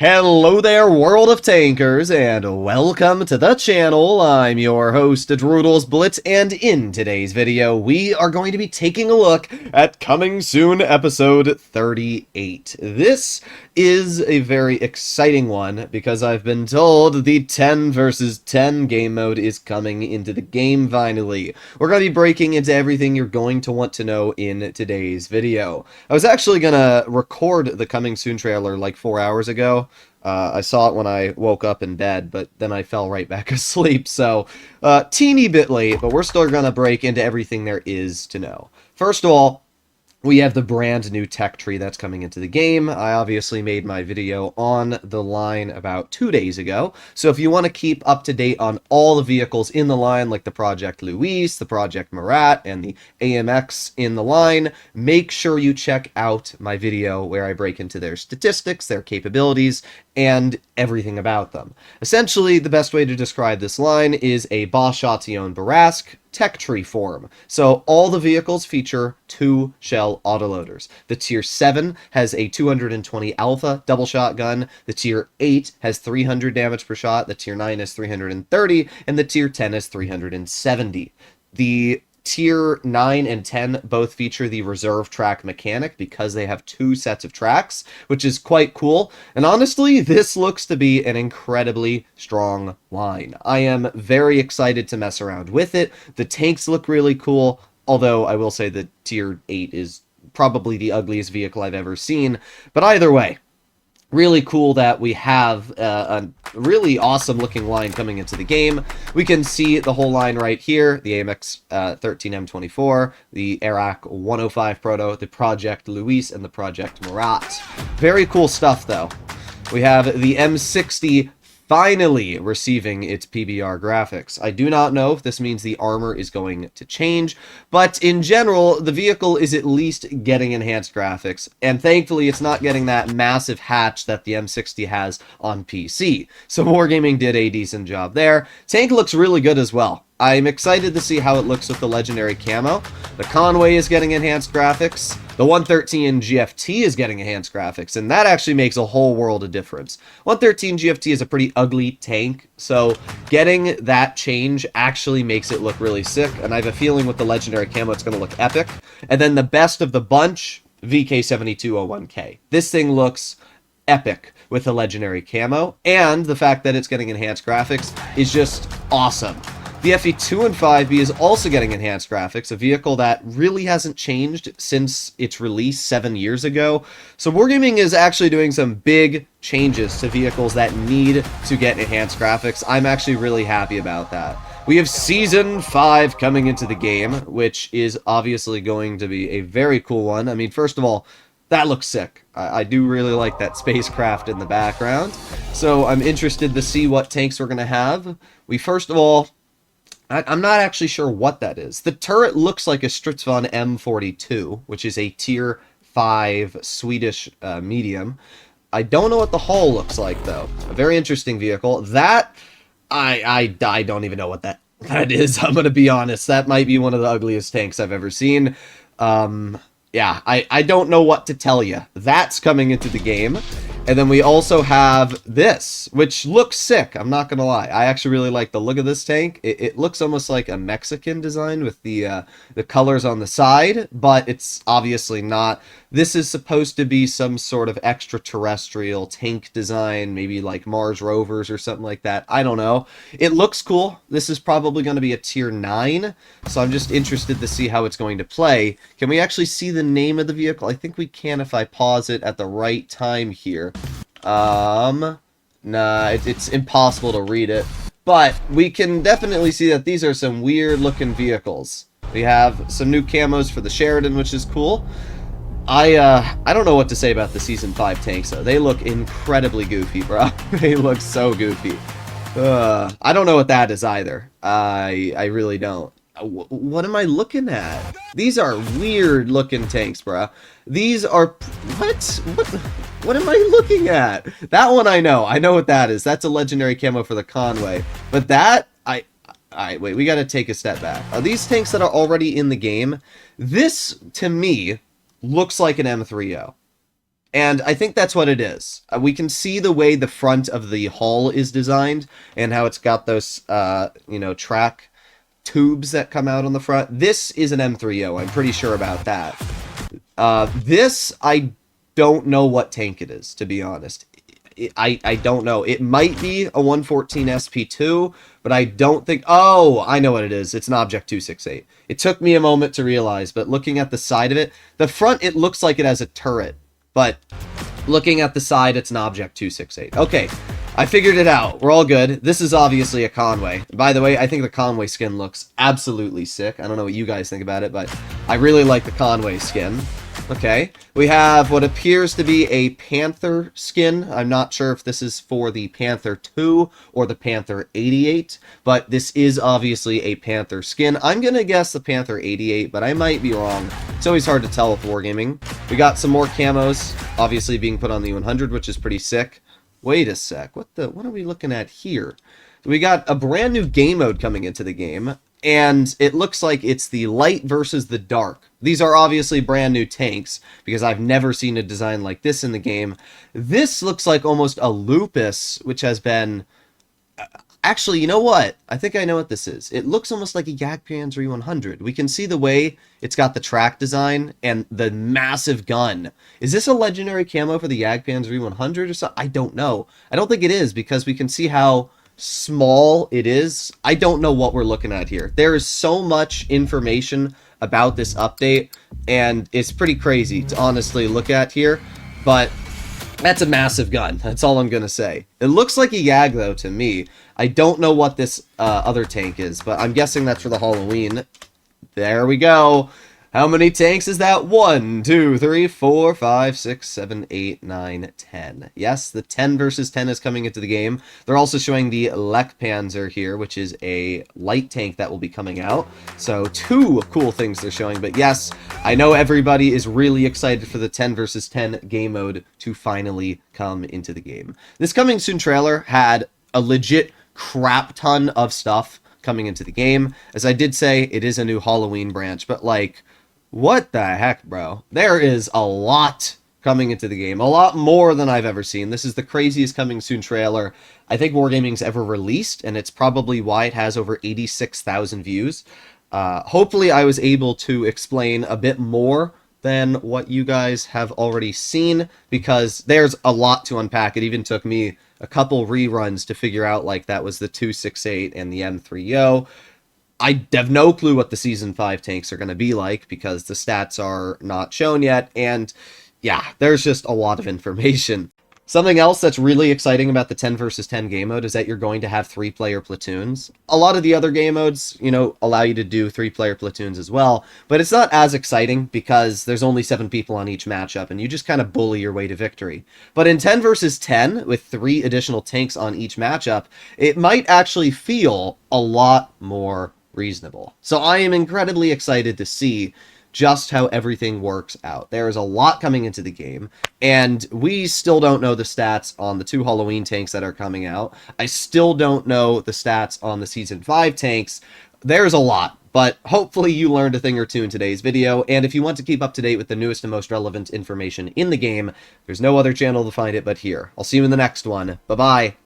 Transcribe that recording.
Hello there, World of Tankers, and welcome to the channel. I'm your host, World of Blitz, and in today's video, we are going to be taking a look at Coming Soon episode 38. This is a very exciting one, because I've been told the 10 versus 10 game mode is coming into the game finally. We're going to be breaking into everything you're going to want to know in today's video. I was actually going to record the Coming Soon trailer like 4 hours ago. I saw it when I woke up in bed, but then I fell right back asleep, so teeny bit late, but we're still going to break into everything there is to know. First of all, we have the brand new tech tree that's coming into the game. I obviously made my video on the line about 2 days ago, so if you want to keep up to date on all the vehicles in the line, like the Project Luis, the Project Murat, and the AMX in the line, make sure you check out my video where I break into their statistics, their capabilities, and everything about them. Essentially, the best way to describe this line is a Bosch-Ation Barask tech tree form. So all the vehicles feature 2 shell autoloaders. The tier 7 has a 220 alpha double shotgun, the tier 8 has 300 damage per shot, the tier 9 has 330, and the tier 10 has 370. The Tier 9 and 10 both feature the reserve track mechanic because they have 2 sets of tracks, which is quite cool. And honestly, this looks to be an incredibly strong line. I am very excited to mess around with it. The tanks look really cool, although I will say that Tier 8 is probably the ugliest vehicle I've ever seen. But either way, really cool that we have a really awesome looking line coming into the game. We can see the whole line right here, the AMX 13M24, the Arak 105 Proto, the Project Luis, and the Project Murat. Very cool stuff though. We have the M60 finally receiving its PBR graphics. I do not know if this means the armor is going to change, but in general, the vehicle is at least getting enhanced graphics, and thankfully it's not getting that massive hatch that the M60 has on PC. So Wargaming did a decent job there. Tank looks really good as well. I'm excited to see how it looks with the legendary camo. The Conway is getting enhanced graphics. The 113 GFT is getting enhanced graphics, and that actually makes a whole world of difference. 113 GFT is a pretty ugly tank, so getting that change actually makes it look really sick, and I have a feeling with the legendary camo it's going to look epic. And then the best of the bunch, VK7201K. This thing looks epic with the legendary camo, and the fact that it's getting enhanced graphics is just awesome. The FE2 is also getting enhanced graphics, a vehicle that really hasn't changed since its release 7 years ago. So Wargaming is actually doing some big changes to vehicles that need to get enhanced graphics. I'm actually really happy about that. We have Season 5 coming into the game, which is obviously going to be a very cool one. I mean, first of all, that looks sick. I do really like that spacecraft in the background. So I'm interested to see what tanks we're going to have. We first of all, I'm not actually sure what that is. The turret looks like a Stridsvagn M42, which is a tier 5 Swedish medium. I don't know what the hull looks like, though. A very interesting vehicle. That, I don't even know what that is. I'm going to be honest. That might be one of the ugliest tanks I've ever seen. Yeah, I don't know what to tell you. That's coming into the game. And then we also have this, which looks sick, I'm not going to lie. I actually really like the look of this tank. It looks almost like a Mexican design with the colors on the side, but it's obviously not. This is supposed to be some sort of extraterrestrial tank design, maybe like Mars rovers or something like that. I don't know. It looks cool. This is probably going to be a tier 9, so I'm just interested to see how it's going to play. Can we actually see the name of the vehicle? I think we can if I pause it at the right time here. Nah, it's impossible to read it, but we can definitely see that these are some weird looking vehicles. We have some new camos for the Sheridan, which is cool. I don't know what to say about the Season 5 tanks, though. They look incredibly goofy, bro. They look so goofy. I don't know what that is either. I really don't. What am I looking at? These are weird looking tanks, bruh. These are... What am I looking at? That one I know. I know what that is. That's a legendary camo for the Conway. But that... Alright, wait. We gotta take a step back. Are these tanks that are already in the game? This, to me, looks like an M30. And I think that's what it is. We can see the way the front of the hull is designed and how it's got those, track tubes that come out on the front. This is an M3O. I'm pretty sure about that. This, I don't know what tank it is, to be honest. I don't know. It might be a 114 SP2, but I don't think... Oh, I know what it is. It's an Object 268. It took me a moment to realize, but looking at the side of it, the front, it looks like it has a turret, but looking at the side, it's an Object 268. Okay, I figured it out. We're all good. This is obviously a Conway. By the way, I think the Conway skin looks absolutely sick. I don't know what you guys think about it, but I really like the Conway skin. Okay, we have what appears to be a Panther skin. I'm not sure if this is for the Panther 2 or the Panther 88, but this is obviously a Panther skin. I'm going to guess the Panther 88, but I might be wrong. It's always hard to tell with wargaming. We got some more camos, obviously being put on the 100, which is pretty sick. Wait a sec, what are we looking at here? We got a brand new game mode coming into the game, and it looks like it's the light versus the dark. These are obviously brand new tanks, because I've never seen a design like this in the game. This looks like almost a Lupus, which has been... Actually, you know what? I think I know what this is. It looks almost like a Jagdpanzer 100. We can see the way it's got the track design and the massive gun. Is this a legendary camo for the Jagdpanzer 100 or something? I don't know. I don't think it is, because we can see how small it is. I don't know what we're looking at here. There is so much information about this update, and it's pretty crazy to honestly look at here, but that's a massive gun. That's all I'm gonna say. It looks like a Yag, though, to me. I don't know what this other tank is, but I'm guessing that's for the Halloween. There we go. How many tanks is that? 1, 2, 3, 4, 5, 6, 7, 8, 9, 10. Yes, the 10 versus 10 is coming into the game. They're also showing the Lechpanzer here, which is a light tank that will be coming out. So 2 cool things they're showing. But yes, I know everybody is really excited for the 10 versus 10 game mode to finally come into the game. This coming soon trailer had a legit crap ton of stuff coming into the game. As I did say, it is a new Halloween branch, but like... what the heck, bro? There is a lot coming into the game. A lot more than I've ever seen. This is the craziest coming soon trailer I think Wargaming's ever released, and it's probably why it has over 86,000 views. Hopefully I was able to explain a bit more than what you guys have already seen, because there's a lot to unpack. It even took me a couple reruns to figure out, like, that was the 268 and the M3O. I have no clue what the Season 5 tanks are going to be like, because the stats are not shown yet, and yeah, there's just a lot of information. Something else that's really exciting about the 10 versus 10 game mode is that you're going to have 3-player platoons. A lot of the other game modes, allow you to do 3-player platoons as well, but it's not as exciting because there's only 7 people on each matchup, and you just kind of bully your way to victory. But in 10 versus 10, with 3 additional tanks on each matchup, it might actually feel a lot more reasonable. So I am incredibly excited to see just how everything works out. There is a lot coming into the game, and we still don't know the stats on the 2 Halloween tanks that are coming out. I still don't know the stats on the Season 5 tanks. There's a lot, but hopefully you learned a thing or two in today's video, and if you want to keep up to date with the newest and most relevant information in the game, there's no other channel to find it but here. I'll see you in the next one. Bye-bye.